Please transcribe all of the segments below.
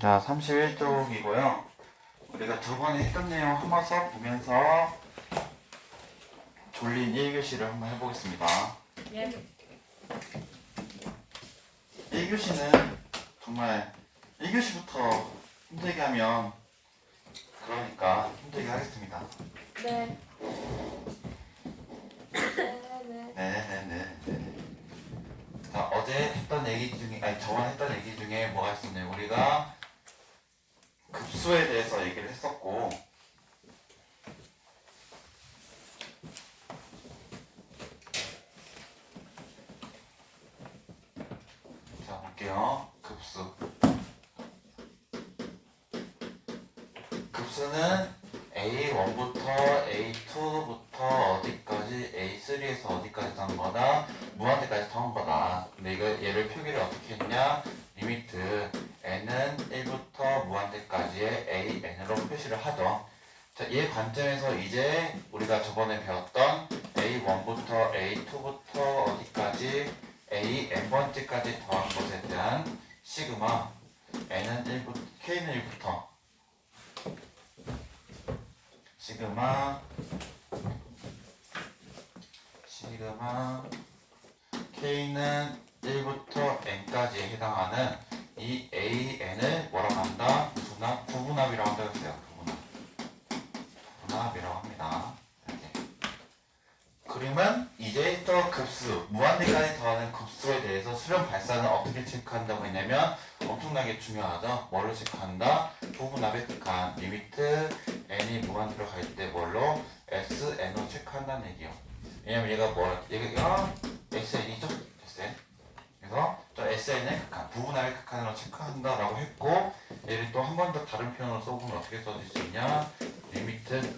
자, 31쪽이고요. 우리가 저번에 했던 내용 한번 써보면서 졸린 1교시를 한번 해보겠습니다. 예. 1교시는 정말 1교시부터 힘들게 하면 그러니까 힘들게 하겠습니다. 네. 네네네. 자, 어제 했던 얘기 중에, 아니 저번에 했던 얘기 중에 뭐가 있었냐면 우리가 급수에 대해서 얘기를 했었고, 자 볼게요. 급수는 A1부터 A2부터 어디까지 A3에서 어디까지 더한 거다, 무한대까지 더한 거다. 근데 이거 얘를 표기를 어떻게 했냐, 리미트 n은 1부터 무한대까지의 an으로 표시를 하죠. 자, 이 관점에서 이제 우리가 저번에 배웠던 A1부터 A2부터 어디까지 AN번째까지 더한 것에 대한 시그마 n은 1부터 k는 1부터 시그마 k는 1부터 n까지에 해당하는 이 an을 뭐라고 한다? 부분합이라고 한다고 했어요. 부분합이라고 합니다. 이렇게. 그러면 이제 또 급수, 무한대까지 더하는 급수에 대해서 수렴 발산을 어떻게 체크한다고 했냐면 엄청나게 중요하죠. 뭘로 체크한다? 부분합의 극한, 리미트 n이 무한대로 갈 때 뭘로? sn으로 체크한다는 얘기요. 왜냐면 얘가 sn이죠? sn. 그래서 저 sn의 극한, 부분합의 극한으로 체크한다라고 했고, 얘를 또 한 번 더 다른 표현으로 써보면 어떻게 써질 수 있냐? 리미트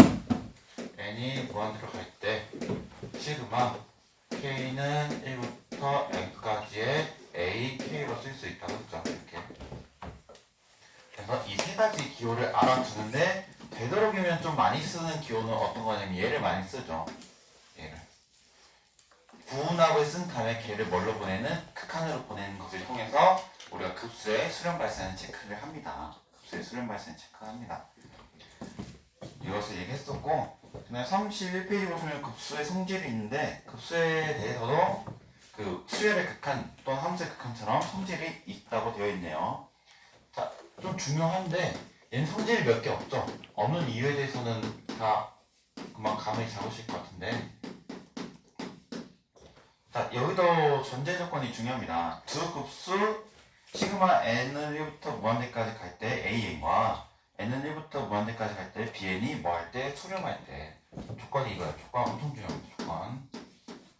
n이 무한대로 갈 때 시그마 k는 1부터 n까지의 ak로 쓸 수 있다. 그렇죠? 이렇게. 그래서 이 세 가지 기호를 알아두는데, 되도록이면 좀 많이 쓰는 기호는 어떤 거냐면 얘를 많이 쓰죠. 얘를. 부분합을 쓴 다음에 걔를 뭘로 보내는? 극한으로 보내는 것을 통해서 우리가 급수의 수렴 발산을 체크를 합니다. 급수의 수렴 발산을 체크합니다. 이것을 얘기했었고, 그다음에 31페이지 보시면 급수의 성질이 있는데, 급수에 대해서도 그 수열의 극한 또는 함수의 극한처럼 성질이 있다고 되어 있네요. 자, 좀 중요한데 얘는 성질이 몇 개 없죠. 없는 이유에 대해서는 다 금방 감을 잡으실 것 같은데, 자, 여기도 전제 조건이 중요합니다. 두 급수 시그마 n을 1부터 무한대까지 갈 때 an과 n은 1부터 무한대까지 갈 때 bn이 뭐 할 때? 수렴할 때. 조건이 이거예요. 조건 엄청 중요합니다. 조건.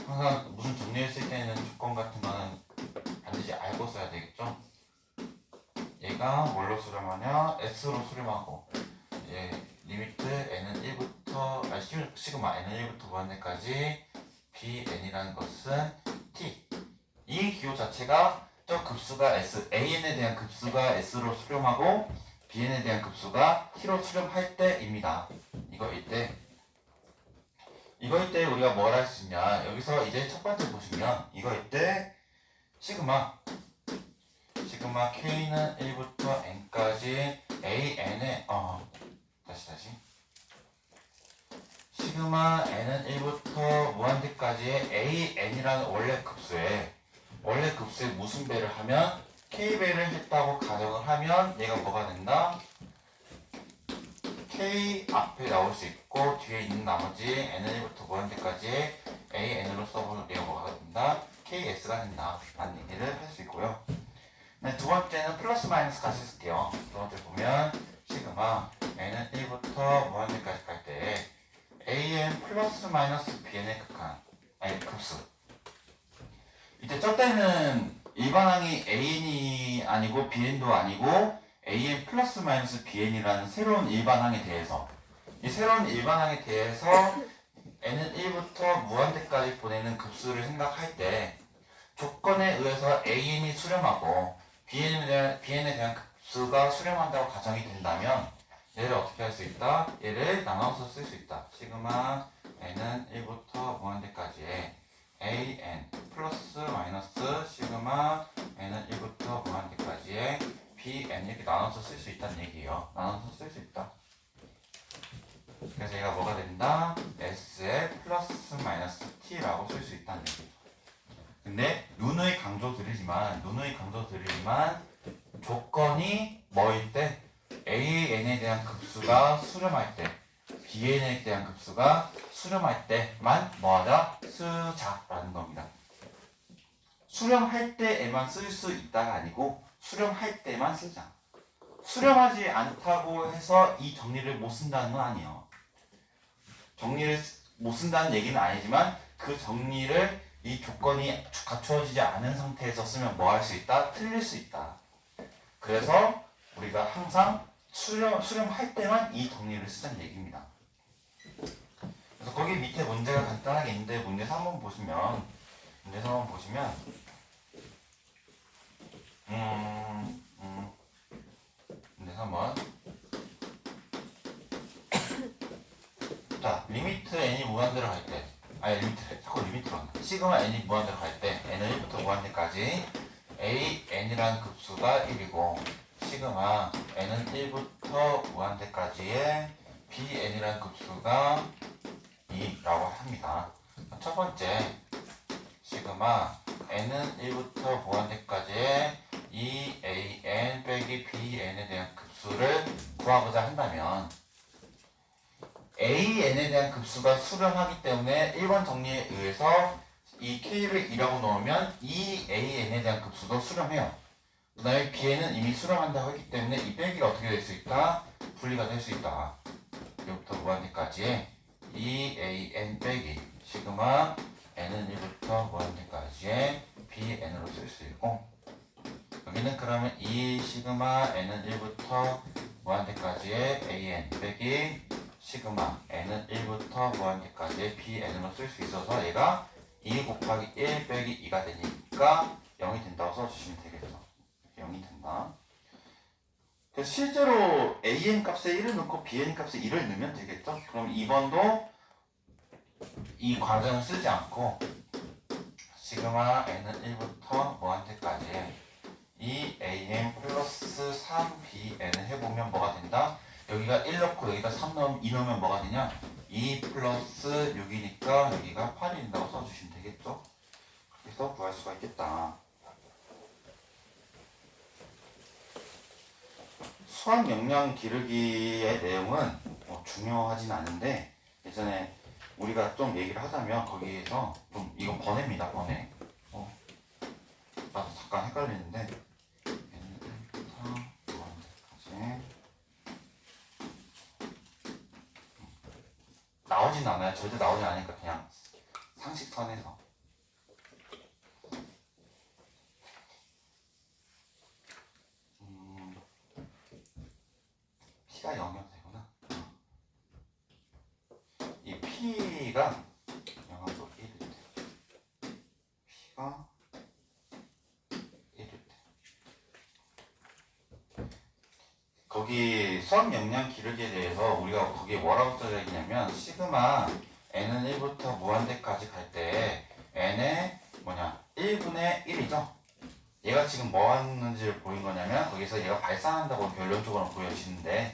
항상 무슨 정리를 쓸 때는 조건 같은 거는 반드시 알고 써야 되겠죠. 얘가 뭘로 수렴하냐? s로 수렴하고, 리미트 n은 1부터 시그마 n은 1부터 무한대까지 bn이라는 것은 t. 이 기호 자체가 저 급수가 s, an에 대한 급수가 s로 수렴하고 bn에 대한 급수가 t로 수렴할 때입니다. 이거일 때 우리가 뭘 할 수 있냐? 여기서 이제 첫 번째 보시면 이거일 때 시그마 k는 1부터 n까지 an에 다시 시그마 n은 1부터 무한대까지의 an이라는 원래 급수에 무슨 배를 하면 k배를 했다고 가정을 하면 얘가 뭐가 된다? k 앞에 나올 수 있고 뒤에 있는 나머지 n은 1부터 무한대까지의 an으로 써보면 얘가 뭐가 된다? ks가 된다 라는 얘기를 할 수 있고요. 네, 두 번째는 플러스 마이너스 같이 쓸게요. 두 번째 보면 시그마 n은 1부터 무한대까지 갈 때 an 플러스 마이너스 bn의 극한, 아니 급수. 이때 저 때는 일반항이 an이 아니고 bn도 아니고 an 플러스 마이너스 bn이라는 새로운 일반항에 대해서, 이 새로운 일반항에 대해서 n은 1부터 무한대까지 보내는 급수를 생각할 때 조건에 의해서 an이 수렴하고 bn에 대한 급수가 수렴한다고 가정이 된다면 얘를 어떻게 할 수 있다? 얘를 나눠서 쓸 수 있다. 시그마 n은 1부터 무한대까지의 an 플러스 마이너스 시그마 n은 1부터 무한대까지의 bn 이렇게 나눠서 쓸 수 있다는 얘기예요. 나눠서 쓸 수 있다. 그래서 얘가 뭐가 된다? sl 플러스 마이너스 t라고 쓸 수 있다는 얘기죠. 근데 누누이 강조드리지만 조건이 뭐일 때? an에 대한 급수가 수렴할 때, bn에 대한 급수가 수렴할 때만 뭐하자? 쓰자라는 겁니다. 수렴할 때에만 쓸 수 있다가 아니고 수렴할 때만 쓰자. 수렴하지 않다고 해서 이 정리를 못 쓴다는 건 아니에요. 정리를 못 쓴다는 얘기는 아니지만 그 정리를 이 조건이 갖추어지지 않은 상태에서 쓰면 뭐 할 수 있다? 틀릴 수 있다. 그래서 우리가 항상 수렴할 때만 이 정리를 쓰자는 얘기입니다. 그래서 거기 밑에 문제가 간단하게 있는데 문제 3번 보시면 문제 3번 보시면 문제 3번 자 리미트 n이 무한대로 갈 때 자꾸 리미트로 한다. 시그마 n이 무한대로 갈 때 n은 1부터 무한대까지 a n이라는 급수가 1이고 시그마 n은 1부터 무한대까지의 b n이라는 급수가 2라고 합니다. 첫 번째 시그마 n은 1부터 무한대까지의 2an 빼기 bn에 대한 급수를 구하고자 한다면 an에 대한 급수가 수렴하기 때문에 1번 정리에 의해서 이 k를 2라고 넣으면 이 an에 대한 급수도 수렴해요. 그 다음에 bn은 이미 수렴한다고 했기 때문에 이 빼기가 어떻게 될 수 있다? 분리가 될 수 있다. 여기부터 무한대까지의 2an 빼기 시그마 n은 1부터 무한대까지의 bn으로 쓸 수 있고 여기는 그러면 이 시그마 n은 1부터 무한대까지의 an 빼기 시그마 n은 1부터 무한대까지의 bn으로 쓸 수 있어서 얘가 2 곱하기 1 빼기 2가 되니까 0이 된다고 써주시면 되겠죠. 0이 된다. 그래서 실제로 an 값에 1을 넣고 bn 값에 2를 넣으면 되겠죠. 그럼 2번도 이 과정을 쓰지 않고 시그마 n은 1부터 무한대까지 2an 플러스 3bn을 해보면 뭐가 된다? 여기가 1 넣고 여기다 2 넣으면 뭐가 되냐? 2 플러스 6이니까 여기가 8이 된다고 써주시면 되겠죠? 그렇게 해서 구할 수가 있겠다. 수학 역량 기르기의 내용은 중요하진 않은데 예전에 우리가 좀 얘기를 하자면 거기에서 좀 이건 번외입니다. 번외. 나도 잠깐 헷갈리는데 나오진 않아요. 절대 나오진 않으니까 그냥 상식선에서 P가 0이어도 되구나. 이 P가 0하고 1일 때 P가 1일 때 거기 수학 역량 기르기에 대해서 우리가 거기에 뭐라고 써져 있냐면 시그마 n은 1부터 무한대까지 갈 때 n의 1분의 1이죠. 얘가 지금 뭐 하는지를 보인 거냐면 거기서 얘가 발산한다고 결론적으로 보여지는데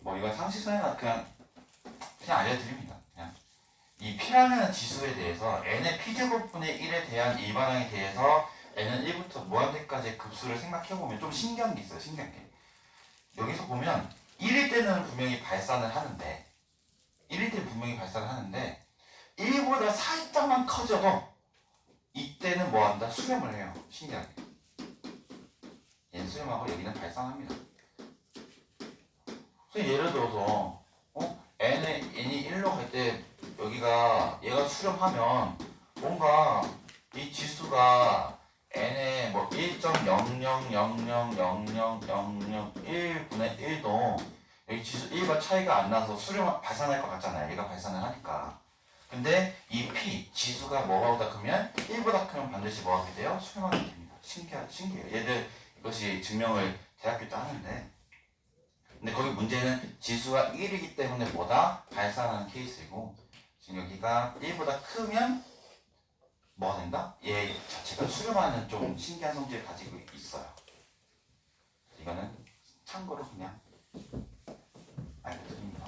뭐 이건 상식선에서 그냥 알려드립니다. 그냥 이 P라는 지수에 대해서 n의 P제곱분의 1에 대한 일반항에 대해서 n은 1부터 무한대까지의 급수를 생각해보면 좀 신기한 게 있어요. 신기한 게 여기서 보면 1일 때는 분명히 발산을 하는데 1보다 살짝만 커져도 이때는 뭐한다? 수렴을 해요. 신기하게 얘는 수렴하고 여기는 발산합니다. 그래서 예를 들어서 n이 1로 갈 때 여기가 얘가 수렴하면 뭔가 이 지수가 n의 1.00000001분의 1도 여기 지수 1과 차이가 안 나서 발산할 것 같잖아요. 얘가 발산을 하니까. 근데 이 P 지수가 뭐보다 크면 1보다 크면 반드시 뭐 하게 돼요? 수렴하게 됩니다. 신기해요. 얘들 이것이 증명을 대학교 때 하는데 근데 거기 문제는 지수가 1이기 때문에 뭐다? 발산하는 케이스이고 지금 여기가 1보다 크면 뭐가 된다? 얘 자체가 수렴하는 좀 신기한 성질을 가지고 있어요. 이거는 참고로 그냥 알고 드립니다.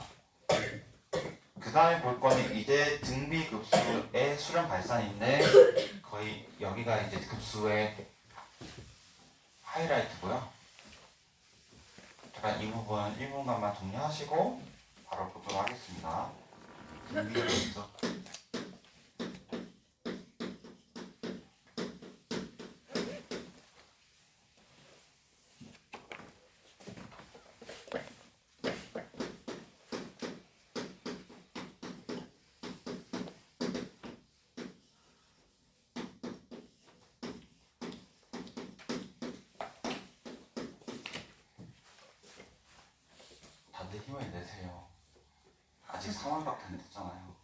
그 다음에 볼 거는 이제 등비급수의 수렴 발산인데 거의 여기가 이제 급수의 하이라이트고요. 잠깐 이 부분 1분간만 정리하시고 바로 보도록 하겠습니다. 등비급수. 다들 힘을 내세요. 아직 3월밖에 안 됐잖아요.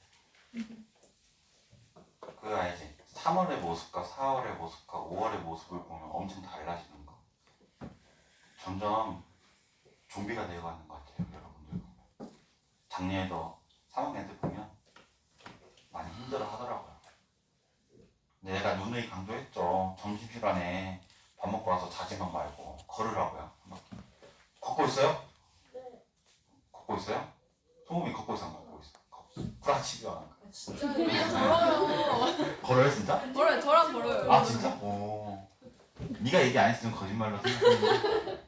그거 알지? 3월의 모습과 4월의 모습과 5월의 모습을 보면 엄청 달라지는 거. 점점 좀비가 되어가는 것 같아요, 여러분들. 작년에도 3학년 때 보면 많이 힘들어 하더라고요. 근데 내가 누누이 강조했죠. 점심시간에 밥 먹고 와서 자지만 말고 걸으라고요. 한 바퀴. 걷고 있어요? 네. 걷고 있어요? 소금이 걷고 있어, 안 걷고 있어? 구라치지 마. 진짜 걸어요. 걸어요, 진짜? 걸어요. 저랑 걸어요. 아, 진짜? 오. 네가 얘기 안 했으면 거짓말로 생각했는데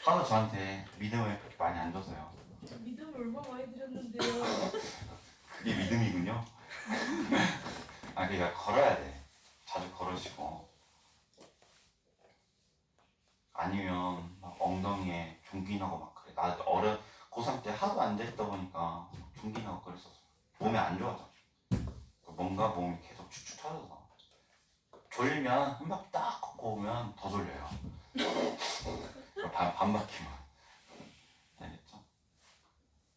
하도 저한테 믿음을 그렇게 많이 안 줘서요. 믿음을 얼마나 많이 드렸는데요. 그게 믿음이군요. 아, 그러니까 걸어야 돼. 자주 걸으시고. 아니면 막 엉덩이에 종기 나고 막 그래. 나 고3 때 하도 앉아있다 보니까 종기 나고 그랬었어. 몸이 안 좋아져. 뭔가 몸이 계속 축축 처져서. 졸리면 한 바퀴 딱 걷고 오면 더 졸려요. 반 바퀴만. 알겠죠?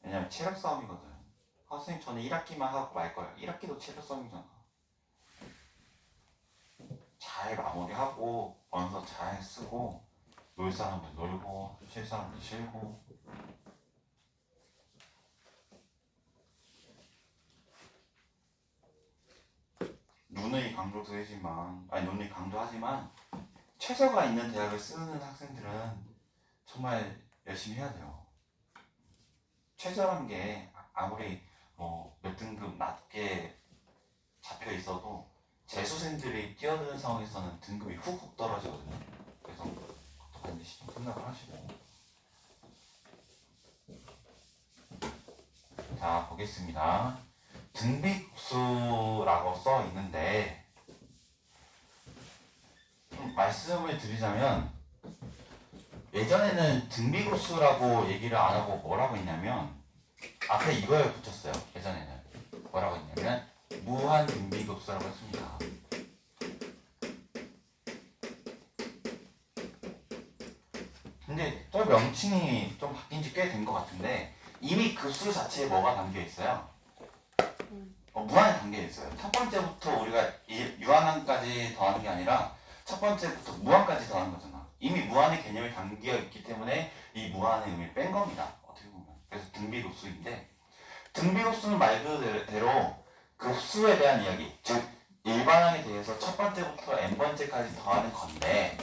왜냐면 체력 싸움이거든. 선생님 저는 1학기만 하고 말 거예요. 1학기도 체력 싸움이잖아. 잘 마무리하고 원서 잘 쓰고 놀 사람들 놀고 쉴 사람들 쉬고. 누누이 강조하지만 최저가 있는 대학을 쓰는 학생들은 정말 열심히 해야 돼요. 최저란 게 아무리 몇 등급 낮게 잡혀 있어도 재수생들이 뛰어드는 상황에서는 등급이 훅훅 떨어지거든요. 그래서 그것도 반드시 좀 생각을 하시고. 자, 보겠습니다. 등비급수라고 써 있는데 말씀을 드리자면 예전에는 등비급수라고 얘기를 안 하고 뭐라고 했냐면 앞에 이걸 붙였어요. 예전에는 뭐라고 했냐면 무한 등비급수라고 했습니다. 근데 저 명칭이 좀 바뀐 지 꽤 된 것 같은데 이미 급수 자체에 뭐가 담겨 있어요? 무한이 담겨 있어요. 첫 번째부터 우리가 유한항까지 더하는 게 아니라 첫 번째부터 무한까지 더하는 거잖아. 이미 무한의 개념이 담겨 있기 때문에 이 무한의 의미를 뺀 겁니다. 어떻게 보면. 그래서 등비급수인데 등비급수는 말 그대로 급수에 대한 이야기, 즉 일반항에 대해서 첫 번째부터 n번째까지 더하는 건데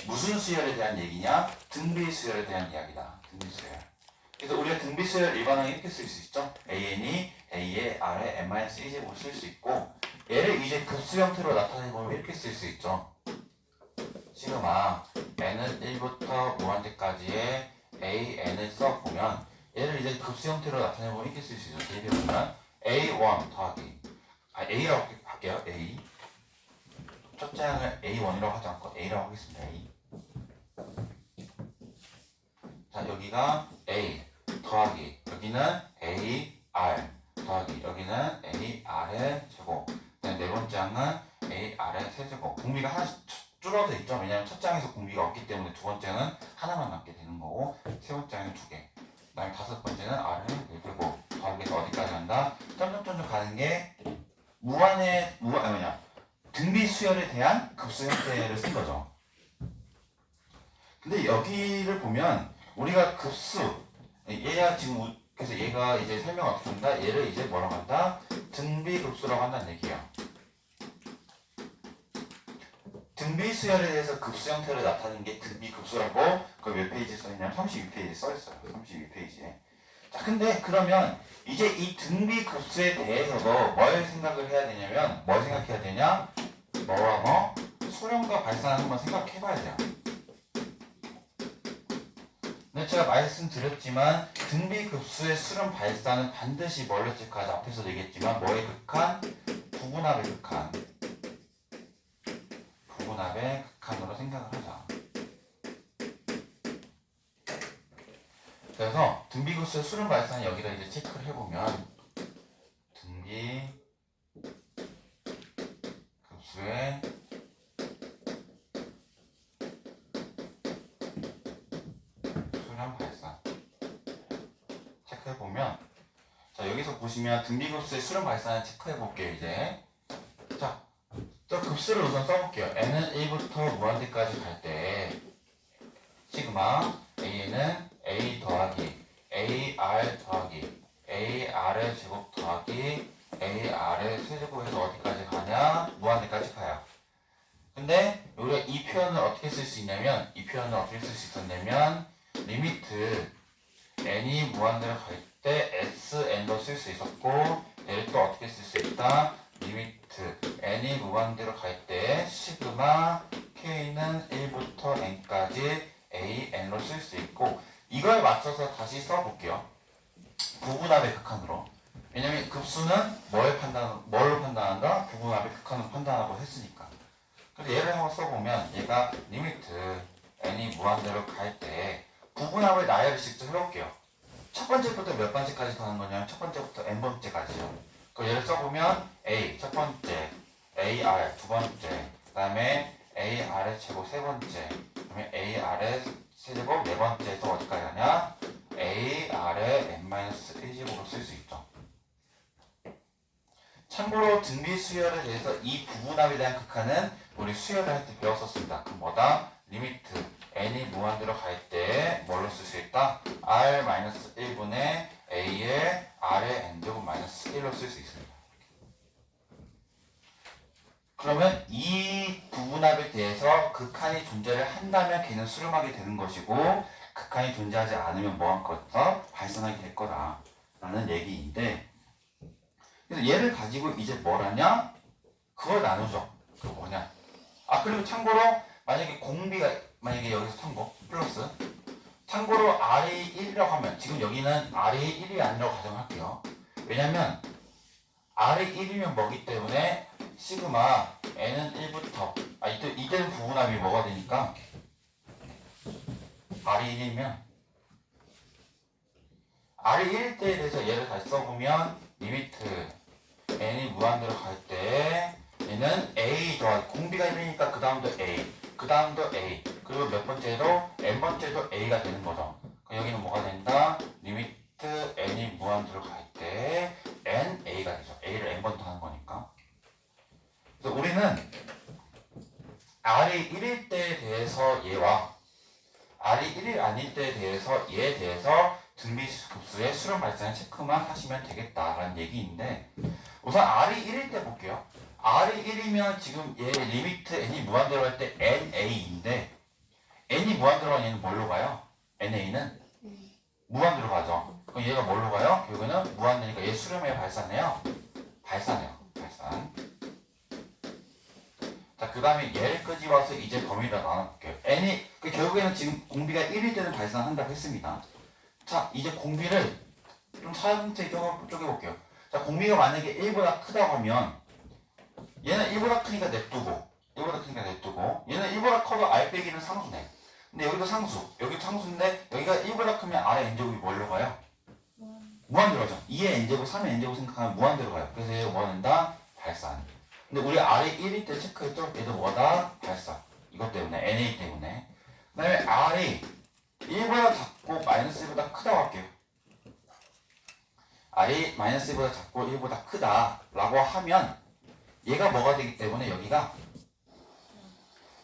무슨 수열에 대한 얘기냐? 등비수열에 대한 이야기다. 등비수열. 그래서 우리가 등비수열 일반항 이렇게 쓸 수 있죠. an이 a의 r에 n-1제곱을 쓸 수 있고 얘를 이제 급수 형태로 나타내보면 이렇게 쓸 수 있죠. 시그마 n은 1부터 무한대까지의 a, n을 써보면 얘를 이제 급수 형태로 나타내보면 이렇게 쓸 수 있죠. 대비해보면 a1 더하기 a라고 할게요. a 첫째 항을 a1이라고 하지 않고 a라고 하겠습니다. a 자, 여기가 a 더하기 여기는 a, r 더하기 여기는 a, r의 제곱. 네 번째 항은 a, r의 세제곱. 공비가 하나씩 줄어져 있죠. 왜냐하면 첫 장에서 공비가 없기 때문에 두 번째는 하나만 남게 되는 거고 세 번째는 두 개. 그 다음에 다섯 번째는 r의 4제곱. 더하기에서 어디까지 간다? 점점 가는 게 등비 수열에 대한 급수 형태를 쓴 거죠. 근데 여기를 보면 우리가 급수 얘가 지금 그래서 얘가 이제 설명 어떻게 한다? 얘를 이제 뭐라고 한다? 등비급수라고 한다는 얘기야. 등비 수열에 대해서 급수 형태로 나타내는 게 등비 급수라고 그 몇 페이지에 써있냐면 32페이지에 써있어요. 32페이지에. 자, 근데 그러면 이제 이 등비 급수에 대해서도 뭘 생각을 해야 되냐면 뭘 생각해야 되냐? 뭐와 뭐? 수렴과 발산을 한번 생각해봐야 돼요. 근데 제가 말씀드렸지만 등비 급수의 수렴 발산은 반드시 뭘로 체크하자. 앞에서 얘기했지만 뭐의 극한? 부분합의 극한. 부분합의 극한으로 생각을 하자. 그래서 등비 급수의 수렴 발산을 여기다 이제 체크를 해보면 등비 급수의 수렴 발산 체크해보면 자 여기서 보시면 등비 급수의 수렴 발산을 체크해볼게요. 이제 자 저 급수를 우선 써볼게요. n은 1부터 무한대까지 갈 때 시그마 a는 a 더하기 ar 더하기 ar의 제곱 더하기 ar의 세제곱에서 어디까지 가냐? 무한대까지 가요. 근데 우리가 이 표현을 어떻게 쓸 수 있냐면 이 표현을 어떻게 쓸 수 있었냐면 리미트 n이 무한대로 갈 때 sn도 쓸 수 있었고 얘를 또 어떻게 쓸 수 있다? 리미트 n이 무한대로 갈 때 시그마 k는 1부터 n까지 an로 쓸 수 있고 이걸 맞춰서 다시 써볼게요. 부분합의 극한으로. 왜냐면 급수는 뭘로 판단한다? 부분합의 극한으로 판단하고 했으니까. 그래서 얘를 한번 써보면 얘가 리미트 n이 무한대로 갈 때 부분합을 나열을 직접 해볼게요. 첫 번째부터 몇 번째까지 가는 거냐면 첫 번째부터 n번째까지요. 그 얘를 써보면 a 첫 번째, ar 두 번째, 그 다음에 ar의 제곱 세 번째, 그 다음에 ar의 세제곱 네 번째에서 어디까지 가냐? ar의 n-1제곱으로 쓸 수 있죠. 참고로 등비 수열에 대해서 이 부분합에 대한 극한은 우리 수열을 할 때 배웠었습니다. 그 뭐다? 리미트 n이 무한대로 갈 때 뭘로 쓸 수 있다? r-1분의 a의 r의 n제곱 -1로 쓸 수 있습니다. 그러면 이 부분합에 대해서 극한이 존재를 한다면 걔는 수렴하게 되는 것이고 극한이 존재하지 않으면 뭐할 거다? 발산하게 될 거다 라는 얘기인데 그래서 얘를 가지고 이제 뭘 하냐? 그걸 나누죠. 그거 뭐냐? 그리고 참고로 만약에 공비가 만약에 여기서 참고 플러스 참고로 R이 1이라고 하면 지금 여기는 R이 1이 아니라고 가정할게요. 왜냐면 R이 1이면 뭐기 때문에 시그마 n은 1부터 이때는 부분합이 뭐가 되니까 R이 1이면 R이 1일 때에 대해서 얘를 다시 써보면 리미트 n이 무한대로 갈 때 얘는 a 더하기 공비가 1이니까 그 다음도 a 그 다음도 a 그리고 몇 번째도 n번째도 a가 되는 거죠. 여기는 뭐가 된다? 리미트 n이 무한대로 갈 때 n a가 되죠. a를 n번 더 하는 거니까. 그래서 우리는 r이 1일 때에 대해서 얘와 r이 1이 아닐 때에 대해서 얘에 대해서 등비 급수의 수렴 발산을 체크만 하시면 되겠다라는 얘기인데 우선 r이 1일 때 볼게요. r이 1이면 지금 얘 리미트 n이 무한대로 할 때 na인데 n이 무한대로 하면 얘는 뭘로 가요? na는 무한대로 가죠. 그럼 얘가 뭘로 가요? 결국에는 무한대니까 얘 수렴해요? 발산해요? 발산해요. 발산. 자, 그 다음에 얘를 끄집어서 이제 범위를 나눠볼게요. n이 결국에는 지금 공비가 1일 때는 발산한다고 했습니다. 자, 이제 공비를 좀 차근차게 쪼개볼게요. 자, 공비가 만약에 1보다 크다고 하면 얘는 1보다 크니까 냅두고 얘는 1보다 커도 r 빼기는 상수네. 근데 여기도 상수, 여기도 상수인데 여기가 1보다 크면 r의 n제곱이 뭘로 가요? 무한대로 가죠. 2의 n제곱, 3의 n제곱 생각하면 무한대로 가요. 그래서 얘가 뭐 한다? 발산. 근데 우리 r이 1일 때 체크했죠? 얘도 뭐다? 발산. 이것 때문에, na 때문에. 그 다음에 r이 1보다 작고 -1보다 크다고 할게요. r이 -1보다 작고 1보다 크다라고 하면 얘가 뭐가 되기 때문에 여기가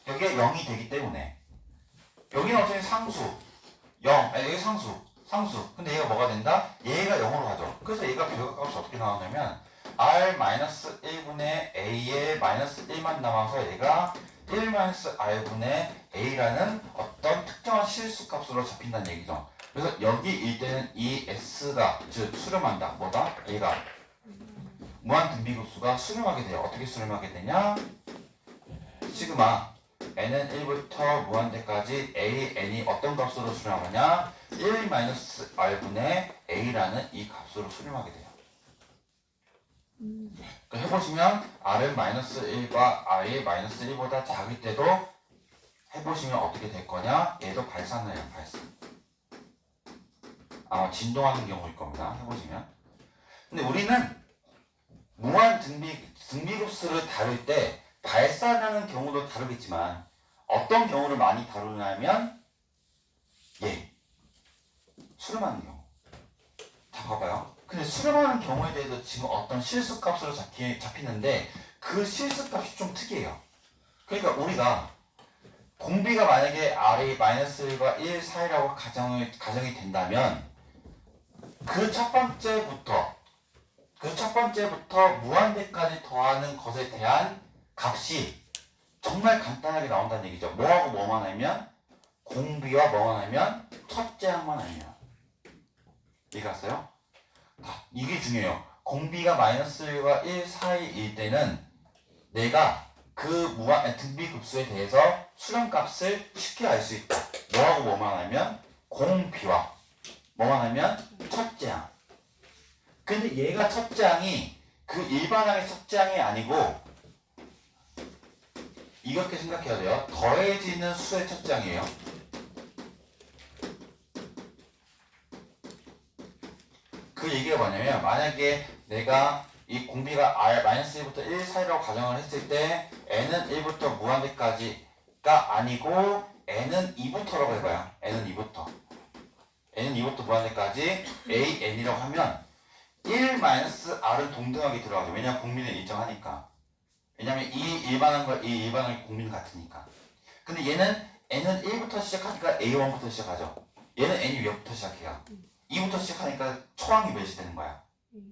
0이 되기 때문에 여기는 어차피 상수 0, 여기 상수 근데 얘가 뭐가 된다? 얘가 0으로 가죠. 그래서 얘가 결과값이 어떻게 나오냐면 r-1분의 a의 -1만 남아서 얘가 1-r분의 a라는 어떤 특정한 실수값으로 잡힌다는 얘기죠. 그래서 여기일 때는 이 s가 즉 수렴한다. 뭐다? a가 무한 등비급수가 수렴하게 돼요. 어떻게 수렴하게 되냐? 시그마 n은 1부터 무한대까지 a, n이 어떤 값으로 수렴하냐? 1-r분의 a라는 이 값으로 수렴하게 돼요. 해보시면 r은 -1과 r이 -1보다 작을 때도 해보시면 어떻게 될 거냐? 얘도 발산해요. 발산. 아마 진동하는 경우일 겁니다. 해보시면. 근데 우리는 무한 등비급수를 다룰 때 발산하는 경우도 다루겠지만 어떤 경우를 많이 다루냐면 수렴하는 경우. 자 봐봐요. 근데 수렴하는 경우에 대해서 지금 어떤 실수값으로 잡히는데 그 실수값이 좀 특이해요. 그러니까 우리가 공비가 만약에 r이 -1과 1 사이라고 가정이 된다면 그 첫 번째부터 무한대까지 더하는 것에 대한 값이 정말 간단하게 나온다는 얘기죠. 뭐하고 뭐만 하면 공비와 뭐만 하면 첫째 항만 하면 이해가 갔어요? 이게 중요해요. 공비가 -1과 1 사이일 때는 내가 그 등비급수에 대해서 수렴값을 쉽게 알 수 있다. 뭐하고 뭐만 하면 공비와 뭐만 하면 첫째 항. 근데 얘가 첫째 항이 그 일반항의 첫째 항이 아니고 이렇게 생각해야 돼요. 더해지는 수의 첫째 항이에요. 그 얘기가 뭐냐면 만약에 내가 이 공비가 -1부터 1 사이라고 가정을 했을 때 n은 1부터 무한대까지가 아니고 n은 2부터라고 해봐요. n은 2부터 무한대까지 a, n이라고 하면 1-r은 동등하게 들어가죠. 왜냐면 공비는 일정하니까. 왜냐면 이 일반항과 이 일반항이 공비는 같으니까. 근데 얘는 n은 1부터 시작하니까 a1부터 시작하죠. 얘는 n이 몇부터 시작해요? 2부터 시작하니까 초항이 몇이 되는 거야?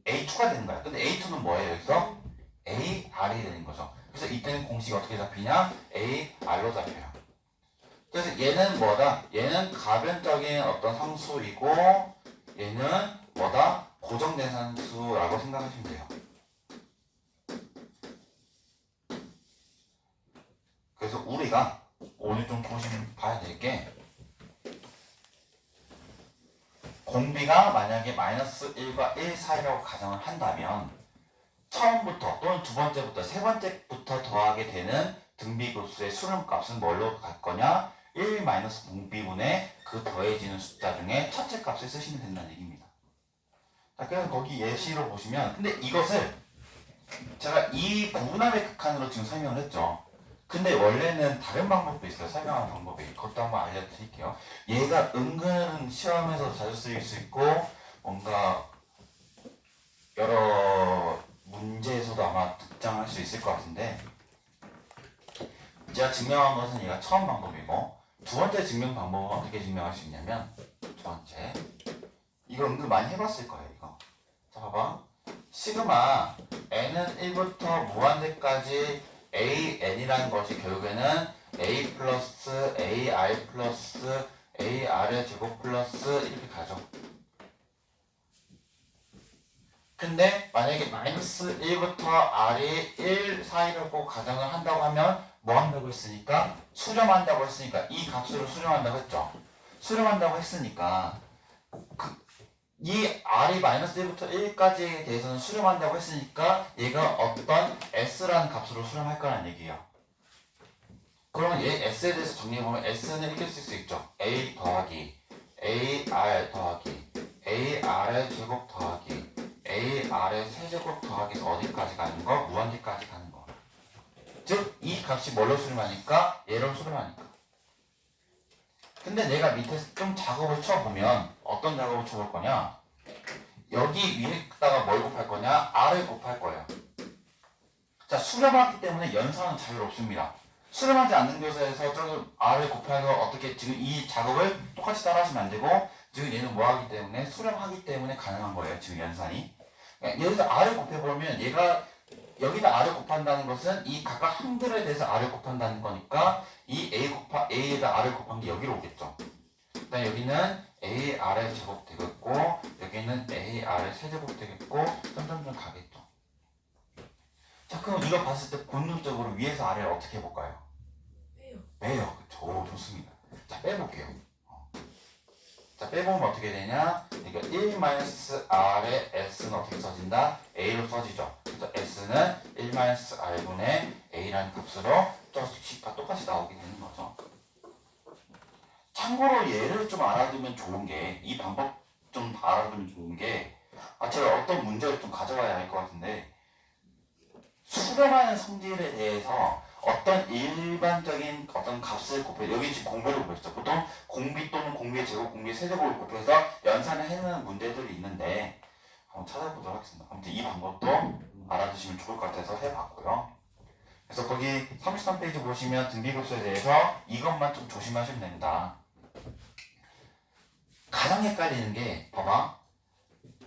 a2가 되는 거야. 근데 a2는 뭐예요? 여기서 ar이 되는 거죠. 그래서 이때는 공식이 어떻게 잡히냐? ar로 잡혀요. 그래서 얘는 뭐다? 얘는 가변적인 어떤 상수이고 얘는 뭐다? 고정된 상수라고 생각하시면 돼요. 그래서 우리가 오늘 좀 보시면 봐야 될 게 공비가 만약에 -1과 1 사이라고 가정을 한다면 처음부터 또는 두 번째부터 세 번째부터 더하게 되는 등비급수의 수렴값은 뭘로 갈 거냐? 1 - 공비분의 그 더해지는 숫자 중에 첫째 값을 쓰시면 된다는 얘기입니다. 자, 그래서 거기 예시로 보시면 근데 이것을 제가 이 부분함의 극한으로 지금 설명을 했죠. 근데 원래는 다른 방법도 있어요. 설명하는 방법이. 그것도 한번 알려드릴게요. 얘가 은근 시험에서 자주 쓰일 수 있고 뭔가 여러 문제에서도 아마 등장할 수 있을 것 같은데 제가 증명한 것은 얘가 처음 방법이고 두 번째 증명 방법은 어떻게 증명할 수 있냐면 두 번째 이거 은근 많이 해봤을 거예요. 이거 자 봐봐 시그마 n은 1부터 무한대까지 AN이라는 것이 결국에는 A 플러스 AR 플러스 AR의 제곱 플러스 이렇게 가죠. 근데 만약에 -1부터 R이 1 사이라고 가정을 한다고 하면 뭐 한다고 했으니까? 수렴한다고 했으니까 이 값으로 수렴한다고 했죠. 수렴한다고 했으니까 이 R이 -1부터 1까지에 대해서는 수렴한다고 했으니까 얘가 어떤 S라는 값으로 수렴할 거라는 얘기예요. 그러면 얘 S에 대해서 정리해보면 S는 이렇게 쓸 수 있죠. A 더하기 AR 더하기 AR의 제곱 더하기 AR의 세제곱 더하기에서 어디까지 가는 거? 무한대까지 가는 거. 즉 이 값이 뭘로 수렴하니까? 얘로 수렴하니까. 근데 내가 밑에서 좀 작업을 쳐보면 어떤 작업을 쳐볼 거냐? 여기 위에다가 뭘 곱할 거냐? R을 곱할 거예요. 자, 수렴하기 때문에 연산은 자유롭습니다. 수렴하지 않는 교사에서 저기 R을 곱해서 어떻게 지금 이 작업을 똑같이 따라 하시면 안 되고 지금 얘는 뭐 하기 때문에 수렴하기 때문에 가능한 거예요. 지금 연산이. 여기서 R을 곱해보면 얘가 여기다 r을 곱한다는 것은 이 각각 항들에 대해서 r을 곱한다는 거니까 이 a에다 r을 곱한 게 여기로 오겠죠. 일단 여기는 AR의 제곱 되겠고 여기는 AR의 세제곱 되겠고 점점점 가겠죠. 자 그럼 이거 봤을 때 본능적으로 위에서 아래를 어떻게 해볼까요? 왜요? 빼요. 그쵸. 오, 좋습니다. 자 빼볼게요. 자 빼보면 어떻게 되냐, 그러니까 1-r의 s는 어떻게 써진다? a로 써지죠. 그래서 s는 1-r분의 a라는 값으로 저식과 똑같이 나오게 되는 거죠. 참고로 얘를 좀 알아두면 좋은 게, 이 방법 좀 알아두면 좋은 게, 제가 어떤 문제를 좀 가져와야 할 것 같은데, 수렴하는 성질에 대해서 어떤 일반적인 어떤 값을 곱해, 여기 지금 공비를 곱했죠. 보통 공비 또는 공비의 제곱, 공비의 세제곱을 곱해서 연산을 해내는 문제들이 있는데 한번 찾아보도록 하겠습니다. 아무튼 이 방법도 알아두시면 좋을 것 같아서 해봤고요. 그래서 거기 33페이지 보시면 등비급수에 대해서 이것만 좀 조심하시면 됩니다. 가장 헷갈리는 게 봐봐,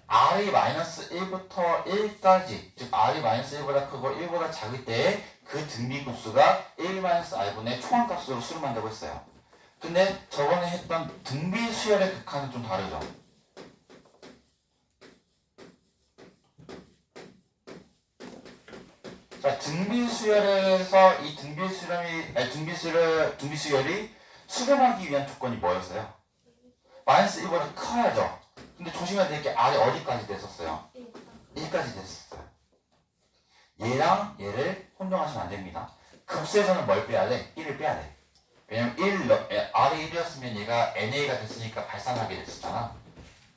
r이 -1부터 1까지, 즉 r이 -1보다 크고 1보다 작을 때 그 등비급수가 1-r분의 총합값으로 수렴한다고 했어요. 근데 저번에 했던 등비수열의 극한은 좀 다르죠. 자, 등비수열에서 이 등비수열이 수렴하기 위한 조건이 뭐였어요? -1보다 커야죠. 근데 조심해야 될 게 r이 어디까지 됐었어요? 1까지 됐었어요. 얘랑 얘를 혼동하시면 안 됩니다. 급수에서는 뭘 빼야 돼? 1을 빼야 돼. 왜냐면 r이 1이었으면 얘가 na가 됐으니까 발산하게 됐었잖아.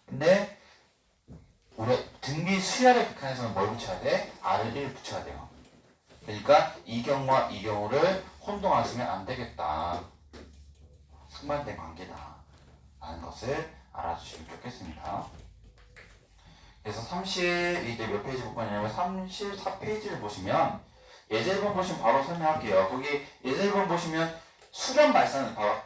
근데 우리 등비 수열의 극한에서는 뭘 붙여야 돼? r을 1 붙여야 돼요. 그러니까 이 경우와 이 경우를 혼동하시면 안 되겠다. 상반된 관계다 라는 것을 알아주시면 좋겠습니다. 그래서 이제 몇 페이지 볼 거냐면 34페이지를 보시면, 예제 1번 보시면 바로 설명할게요. 거기 예제 1번 보시면 수렴 발산, 봐봐.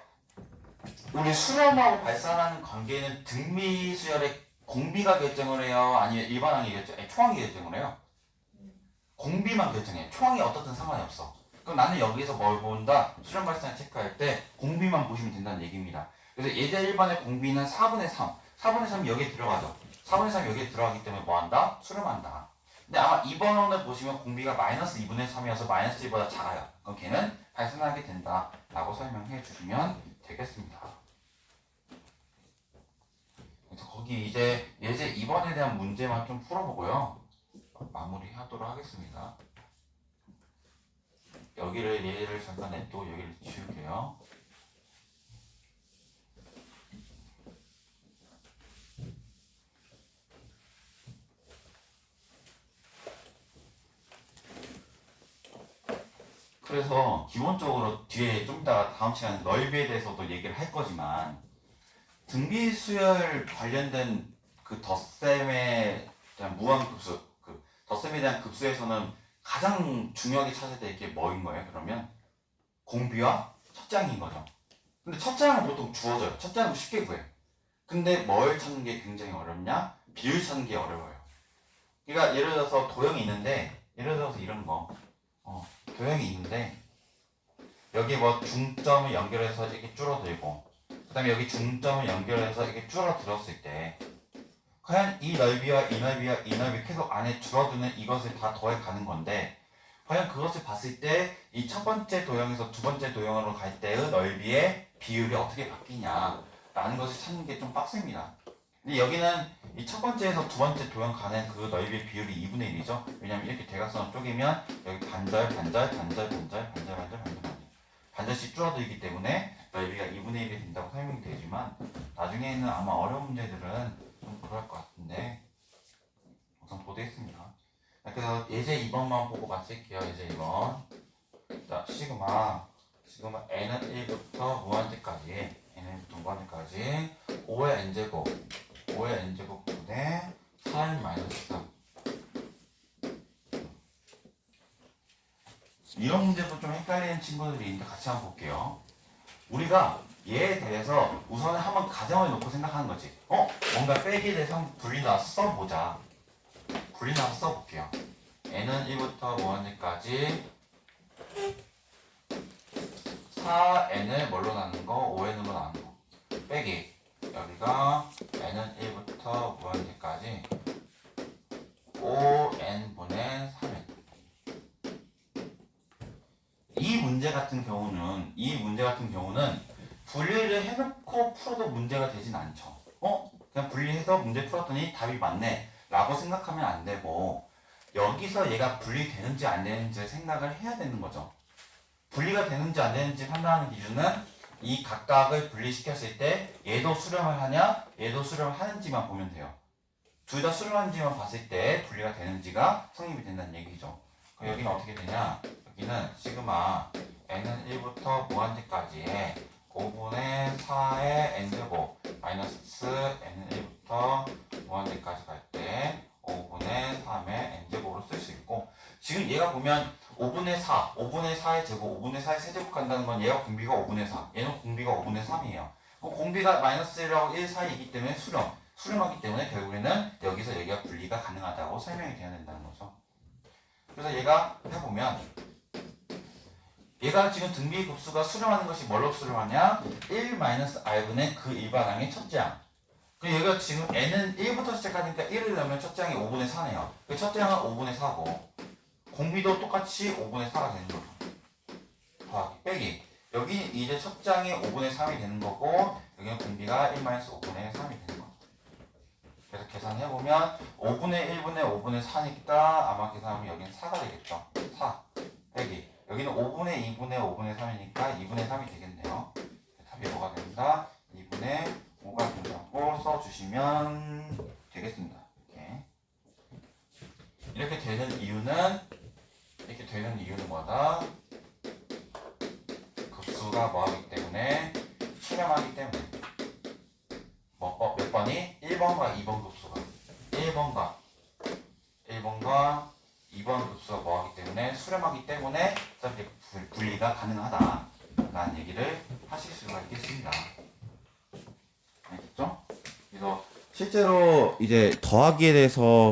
우리 수렴하고 발산하는 관계는 등비수열의 공비가 결정을 해요? 아니면 일반항이 초항이 결정을 해요? 공비만 결정해. 초항이 어떻든 상관이 없어. 그럼 나는 여기서 뭘 본다? 수렴 발산을 체크할 때 공비만 보시면 된다는 얘기입니다. 그래서 예제 1번의 공비는 4분의 3. 4분의 3이 여기에 들어가죠. 4분의 3이 여기에 들어가기 때문에 뭐한다? 수렴한다. 근데 아마 2번을 보시면 공비가 -2분의 3이어서 -1보다 작아요. 그럼 걔는 발산하게 된다 라고 설명해 주시면 되겠습니다. 그래서 거기 이제 예제 2번에 대한 문제만 좀 풀어보고요, 마무리하도록 하겠습니다. 여기를 예를 잠깐 냅두고 여기를 지울게요. 그래서 기본적으로 뒤에 좀 이따 다음 시간에 넓이에 대해서도 얘기를 할 거지만, 등비수열 관련된 그 덧셈에 대한 무한급수, 그 덧셈에 대한 급수에서는 가장 중요하게 찾아야 될 게 뭐인 거예요? 그러면 공비와 첫 장인 거죠. 근데 첫 장은 보통 주어져요. 첫 장은 쉽게 구해. 근데 뭘 찾는 게 굉장히 어렵냐? 비율 찾는 게 어려워요. 그러니까 예를 들어서 도형이 있는데, 예를 들어서 이런 거, 도형이 있는데 여기 뭐 중점을 연결해서 이렇게 줄어들고, 그 다음에 여기 중점을 연결해서 이렇게 줄어들었을 때 과연 이 넓이와 이 넓이와 이 넓이 계속 안에 줄어드는 이것을 다 더해 가는 건데, 과연 그것을 봤을 때 이 첫 번째 도형에서 두 번째 도형으로 갈 때의 넓이의 비율이 어떻게 바뀌냐 라는 것을 찾는 게 좀 빡셉니다. 근데 여기는 이 첫 번째에서 두 번째 도형 가는 그 넓이의 비율이 2분의 1이죠. 왜냐면 이렇게 대각선을 쪼개면 여기 반절씩 줄어들기 때문에 넓이가 2분의 1이 된다고 설명이 되지만, 나중에는 아마 어려운 문제들은 좀 그럴 것 같은데 우선 보도했습니다. 그래서 예제 2번만 보고 마칠게요. 예제 2번. 자, 시그마 n은 1부터 무한대까지, n부터 무한대까지 5의 n제곱 분의 4n-3. 이런 문제도 좀 헷갈리는 친구들이 있는데 같이 한번 볼게요. 우리가 얘에 대해서 우선 한번 가정을 놓고 생각하는 거지. 뭔가 빼기에 대해서 한번 분리 나와서 써보자. 분리 나와서 써볼게요. n은 1부터 무한대까지 4n을 뭘로 나눈 거? 5n으로 나눈 거. 빼기. 여기가 n은 1부터 무한대까지 5n분의 3n. 이 문제 같은 경우는 분리를 해놓고 풀어도 문제가 되진 않죠. 그냥 분리해서 문제 풀었더니 답이 맞네 라고 생각하면 안 되고, 여기서 얘가 분리되는지 안 되는지 생각을 해야 되는 거죠. 분리가 되는지 안 되는지 판단하는 기준은 이 각각을 분리시켰을 때 얘도 수렴을 하냐 얘도 수렴을 하는지만 보면 돼요. 둘 다 수렴하는지만 봤을 때 분리가 되는지가 성립이 된다는 얘기죠. 그럼 여기는 어떻게 되냐, 여기는 시그마 n은 1부터 무한대까지의 5분의 4의 n제곱 마이너스 n은 1부터 무한대까지 갈 때 5분의 3의 n제곱으로 쓸 수 있고, 지금 얘가 보면 5분의 4의 제곱, 5분의 4의 세제곱 간다는 건 얘가 공비가 5분의 4, 얘는 공비가 5분의 3이에요. 공비가 마이너스 1하고 1 사이이기 때문에 수렴하기 때문에 결국에는 여기서 여기가 분리가 가능하다고 설명이 되어야 된다는 거죠. 그래서 얘가 해보면 얘가 지금 등비의 급수가 수렴하는 것이 뭘로 수렴하냐? 1-r분의 그 일반항의 첫째 항. 그리고 여기가 지금 n은 1부터 시작하니까 1을 넣으면 첫째 항이 5분의 4네요. 그 첫째 항은 5분의 4고 공비도 똑같이 5분의 4가 되는 거죠. 더하기 빼기. 여기 이제 첫째 항이 5분의 3이 되는 거고 여기는 공비가 1-5분의 3이 되는 거죠. 그래서 계산해보면 5분의 1분의 5분의 4니까 아마 계산하면 여기는 4가 되겠죠. 4 빼기. 여기는 5분의 2분의 5분의 3이니까 2분의 3이 되겠네요. 답이 뭐가 된다? 2분의 5가 된다고 써주시면 되겠습니다. 이렇게 되는 이유는 뭐다? 급수가 뭐하기 때문에 수렴하기 때문에 몇 번이? 1번과 2번 급수가 1번과 2번 급수가 뭐하기 때문에 수렴하기 때문에 분리가 가능하다라는 얘기를 하실 수가 있겠습니다. 알겠죠? 그래서 실제로 이제 더하기에 대해서